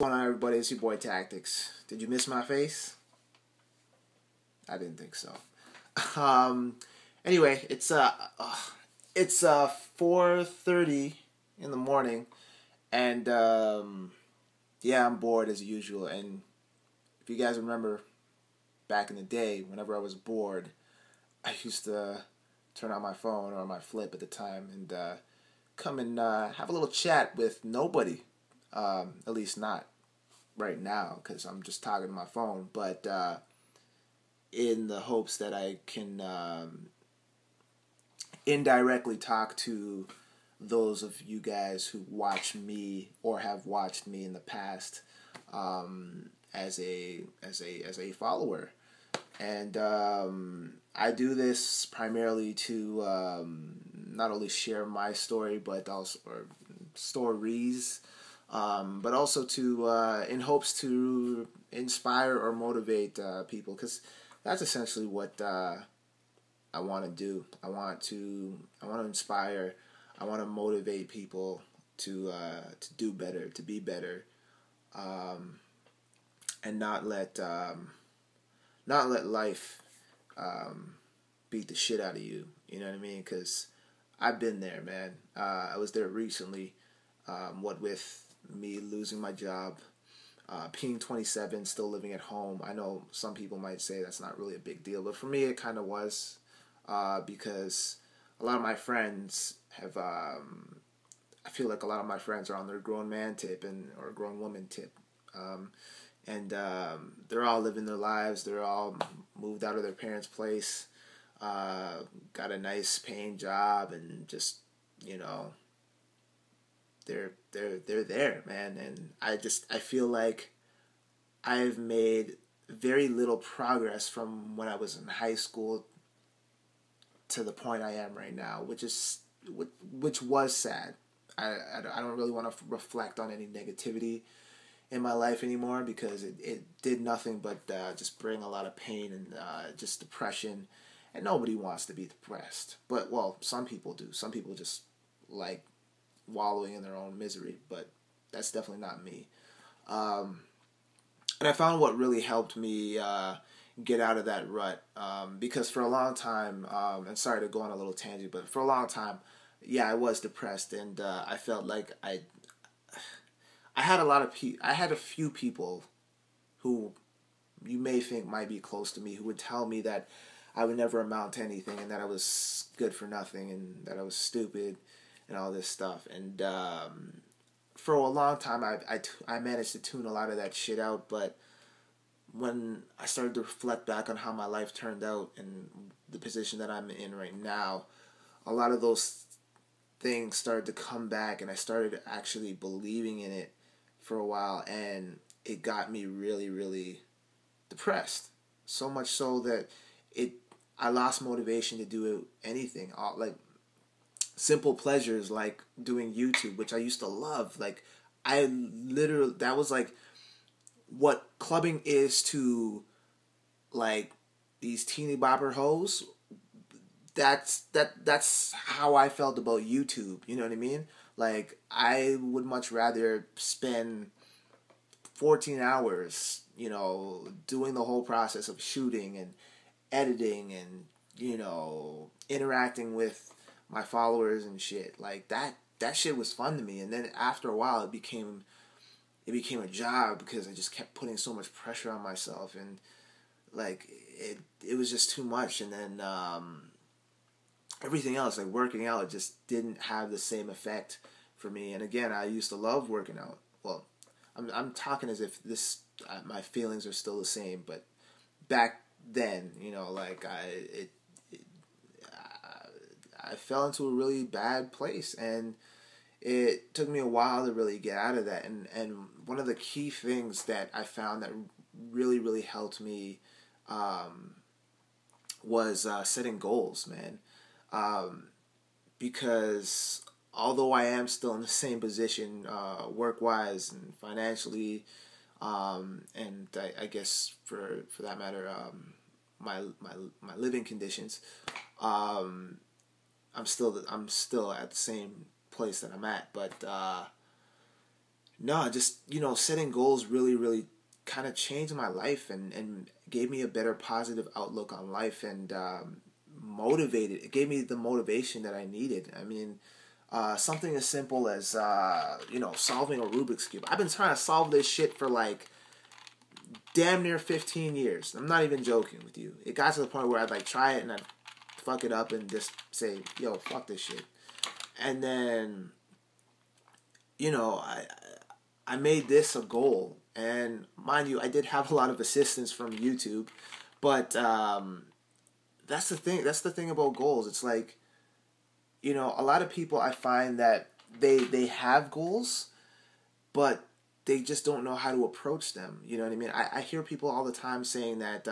What's going on, everybody? It's your boy Tactics. Did you miss my face? I didn't think so. Anyway, it's 4:30 in the morning, and yeah, I'm bored as usual. And if you guys remember, back in the day, whenever I was bored, I used to turn on my phone or my flip at the time and come and have a little chat with nobody. At least not right now, because I'm just talking to my phone. But in the hopes that I can indirectly talk to those of you guys who watch me or have watched me in the past as a follower. And I do this primarily to not only share my story, but also stories, but also to in hopes to inspire or motivate people, because that's essentially what I want to do. I want to inspire. I want to motivate people to do better, to be better, and not let life beat the shit out of you. You know what I mean? Because I've been there, man. I was there recently. What with me losing my job, being 27, still living at home. I know some people might say that's not really a big deal, but for me it kind of was, because a lot of my friends have, I feel like a lot of my friends are on their grown man tip or grown woman tip. And they're all living their lives. They're all moved out of their parents' place, got a nice paying job, and just, you know, they're there, man. And I feel like I've made very little progress from when I was in high school to the point I am right now, which was sad. I don't really want to reflect on any negativity in my life anymore, because it did nothing but just bring a lot of pain and just depression, and nobody wants to be depressed. But, well, some people do. Some people just like wallowing in their own misery, but that's definitely not me. And I found what really helped me get out of that rut, because for a long time, and sorry to go on a little tangent, but for a long time, yeah, I was depressed, and I felt like I had a few people who you may think might be close to me who would tell me that I would never amount to anything, and that I was good for nothing, and that I was stupid and all this stuff. And for a long time, I managed to tune a lot of that shit out. But when I started to reflect back on how my life turned out and the position that I'm in right now, a lot of those things started to come back, and I started actually believing in it for a while, and it got me really, really depressed. So much so that I lost motivation to do anything. Like simple pleasures like doing YouTube, which I used to love. Like, I literally, that was like what clubbing is to like these teeny bopper hoes. That's how I felt about YouTube. You know what I mean? Like, I would much rather spend 14 hours, you know, doing the whole process of shooting and editing and, you know, interacting with my followers and shit. Like, that shit was fun to me. And then after a while, it became a job, because I just kept putting so much pressure on myself, and like it was just too much. And then everything else, like working out, just didn't have the same effect for me. And again, I used to love working out. Well, I'm talking as if my feelings are still the same, but back then, you know, like I fell into a really bad place, and it took me a while to really get out of that. And one of the key things that I found that really, really helped me was setting goals, man. Because although I am still in the same position work-wise and financially, and I guess for that matter, my living conditions, I'm still at the same place that I'm at. But no, just, setting goals really, really kind of changed my life, and gave me a better positive outlook on life, and motivated. It gave me the motivation that I needed. I mean, something as simple as, solving a Rubik's Cube. I've been trying to solve this shit for like damn near 15 years. I'm not even joking with you. It got to the point where I'd like try it and I'd fuck it up and just say, yo, fuck this shit. And then, I made this a goal. And mind you, I did have a lot of assistance from YouTube. But that's the thing. That's the thing about goals. It's like, a lot of people, I find that they have goals, but they just don't know how to approach them. You know what I mean? I hear people all the time saying that,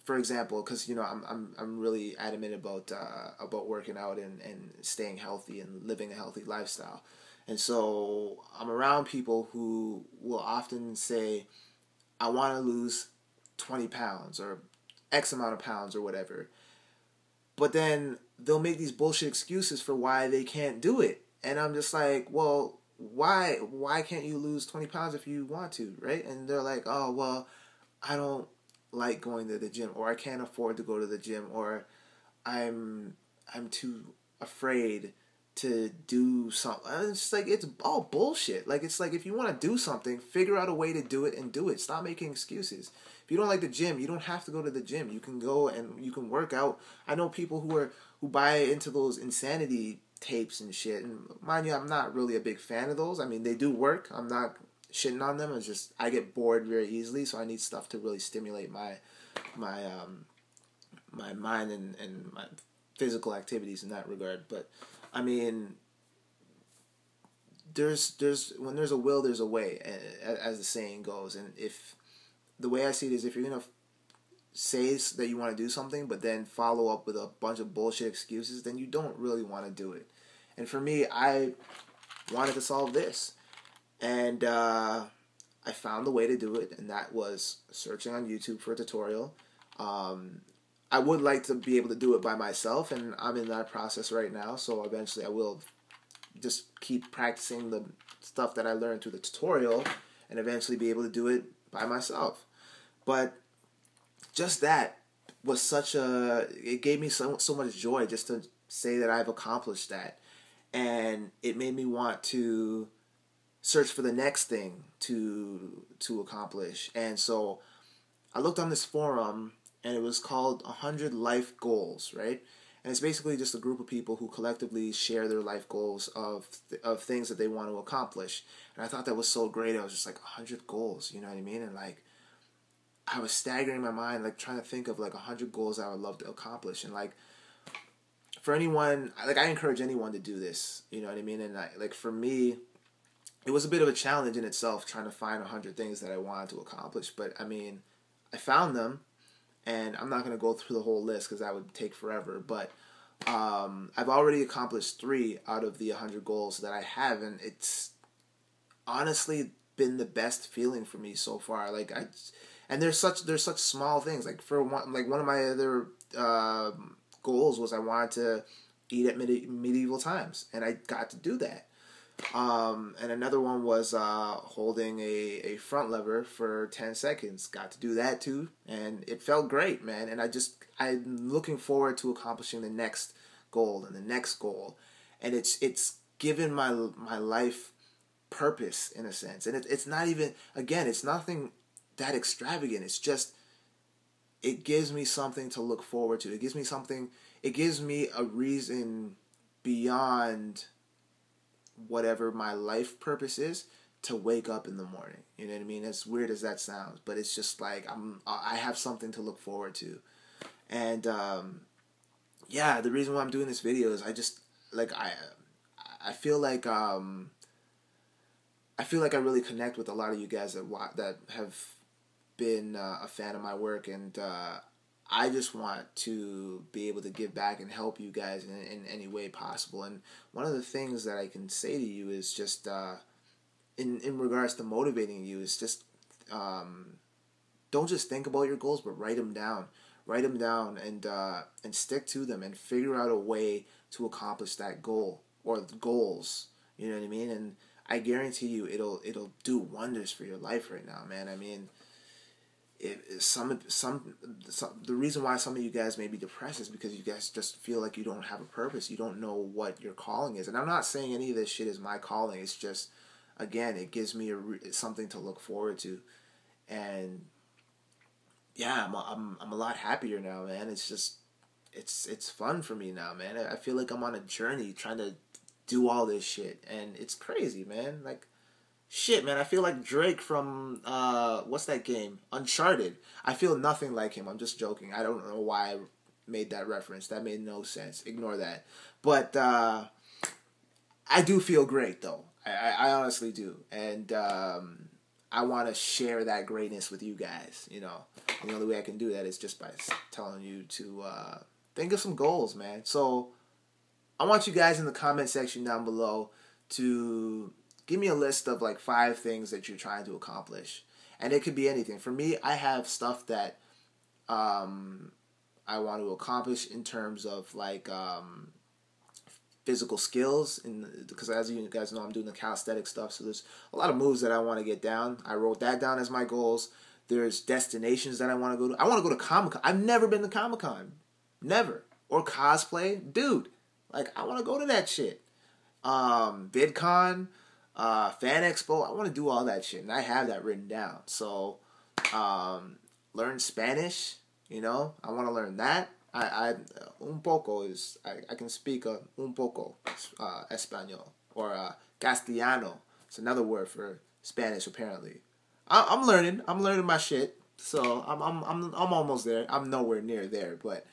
for example, because I'm really adamant about working out and staying healthy and living a healthy lifestyle, and so I'm around people who will often say, "I want to lose 20 pounds or X amount of pounds or whatever," but then they'll make these bullshit excuses for why they can't do it, and I'm just like, well, why can't you lose 20 pounds if you want to, right? And they're like, oh, well, I don't like going to the gym, or I can't afford to go to the gym, or I'm too afraid to do something. And it's just like, it's all bullshit. Like, it's like, if you want to do something, figure out a way to do it and do it. Stop making excuses. If you don't like the gym, you don't have to go to the gym. You can go and you can work out. I know people who buy into those insanity tapes and shit, and mind you, I'm not really a big fan of those. I mean, they do work. I'm not shitting on them. It's just I get bored very easily, so I need stuff to really stimulate my mind and my physical activities in that regard. But I mean, there's when there's a will, there's a way, as the saying goes. And if the way I see it is, if you're gonna say that you want to do something, but then follow up with a bunch of bullshit excuses, then you don't really want to do it. And for me, I wanted to solve this. And I found the way to do it, and that was searching on YouTube for a tutorial. I would like to be able to do it by myself, and I'm in that process right now, so eventually I will just keep practicing the stuff that I learned through the tutorial and eventually be able to do it by myself. But just that was it gave me so much joy just to say that I've accomplished that. And it made me want to search for the next thing to accomplish. And so I looked on this forum, and it was called 100 Life Goals, right? And it's basically just a group of people who collectively share their life goals of things that they want to accomplish. And I thought that was so great. I was just like, 100 goals, you know what I mean? And like, I was staggering my mind, like trying to think of like 100 goals I would love to accomplish. And like, for anyone, like I encourage anyone to do this, you know what I mean? And like for me, it was a bit of a challenge in itself trying to find 100 things that I wanted to accomplish. But I mean, I found them, and I'm not going to go through the whole list because that would take forever. But I've already accomplished 3 out of the 100 goals that I have, and it's honestly been the best feeling for me so far. Like and there's such small things. Like for one of my other goals was I wanted to eat at medieval times, and I got to do that. And another one was holding a front lever for 10 seconds. Got to do that too, and it felt great, man. And I'm looking forward to accomplishing the next goal and the next goal, and it's given my life purpose in a sense. And it's not even, again, it's nothing that extravagant. It's just, it gives me something to look forward to. It gives me a reason beyond whatever my life purpose is to wake up in the morning. You know what I mean? As weird as that sounds, but it's just like I have something to look forward to. And yeah, the reason why I'm doing this video is I just like I feel like I really connect with a lot of you guys that have been a fan of my work, and I just want to be able to give back and help you guys in any way possible. And one of the things that I can say to you is just in regards to motivating you is just don't just think about your goals, but write them down. Write them down and stick to them and figure out a way to accomplish that goal or the goals. You know what I mean? And I guarantee you, it'll do wonders for your life right now, man. I mean, the reason why some of you guys may be depressed is because you guys just feel like you don't have a purpose. You don't know what your calling is. And I'm not saying any of this shit is my calling. It's just, again, it gives me something to look forward to. And yeah, I'm a lot happier now, man. It's just it's fun for me now, man. I feel like I'm on a journey trying to do all this shit, and it's crazy, man. Like, shit, man. I feel like Drake from what's that game? Uncharted. I feel nothing like him. I'm just joking. I don't know why I made that reference. That made no sense. Ignore that. But I do feel great, though. I honestly do, and I want to share that greatness with you guys. You know, and the only way I can do that is just by telling you to think of some goals, man. So I want you guys in the comment section down below to give me a list of like 5 things that you're trying to accomplish. And it could be anything. For me, I have stuff that I want to accomplish in terms of like physical skills. Because as you guys know, I'm doing the calisthenic stuff. So there's a lot of moves that I want to get down. I wrote that down as my goals. There's destinations that I want to go to. I want to go to Comic-Con. I've never been to Comic-Con. Never. Or cosplay. Dude. Like, I want to go to that shit. VidCon, Fan Expo. I want to do all that shit, and I have that written down. So, learn Spanish. You know, I want to learn that. Un poco is I can speak un poco español or castellano. It's another word for Spanish apparently. I'm learning. I'm learning my shit. So I'm almost there. I'm nowhere near there, but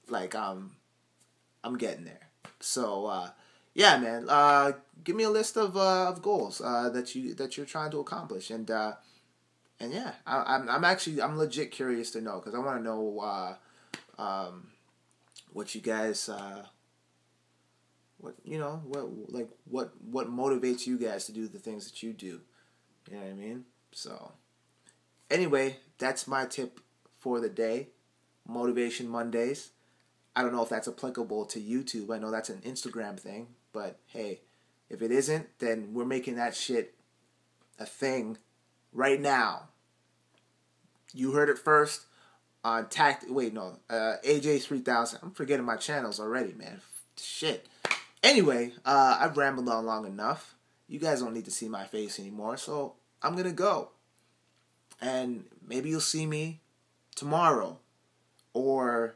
like I'm getting there. So yeah, man. Give me a list of goals that you're trying to accomplish, and yeah, I'm legit curious to know, because I want to know what you guys what motivates you guys to do the things that you do. You know what I mean? So anyway, that's my tip for the day. Motivation Mondays. I don't know if that's applicable to YouTube. I know that's an Instagram thing, but hey, if it isn't, then we're making that shit a thing right now. You heard it first on AJ3000. I'm forgetting my channels already, man. Shit. Anyway, I've rambled on long enough. You guys don't need to see my face anymore, so I'm gonna go. And maybe you'll see me tomorrow, or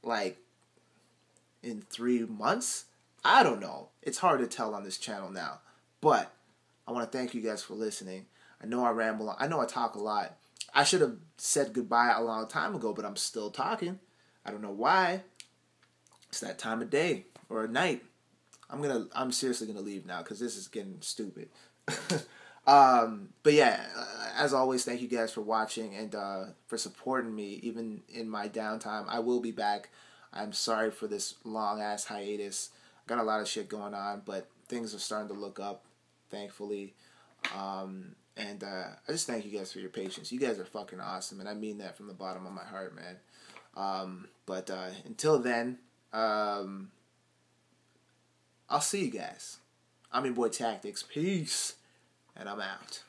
like in 3 months. I don't know. It's hard to tell on this channel now. But I want to thank you guys for listening. I know I ramble. I know I talk a lot. I should have said goodbye a long time ago, but I'm still talking. I don't know why. It's that time of day or night. I'm seriously gonna leave now because this is getting stupid. But yeah, as always, thank you guys for watching and for supporting me even in my downtime. I will be back. I'm sorry for this long ass hiatus. Got a lot of shit going on, but things are starting to look up, thankfully. And I just thank you guys for your patience. You guys are fucking awesome, and I mean that from the bottom of my heart, man. But until then, I'll see you guys. I'm your boy Tactics. Peace. And I'm out.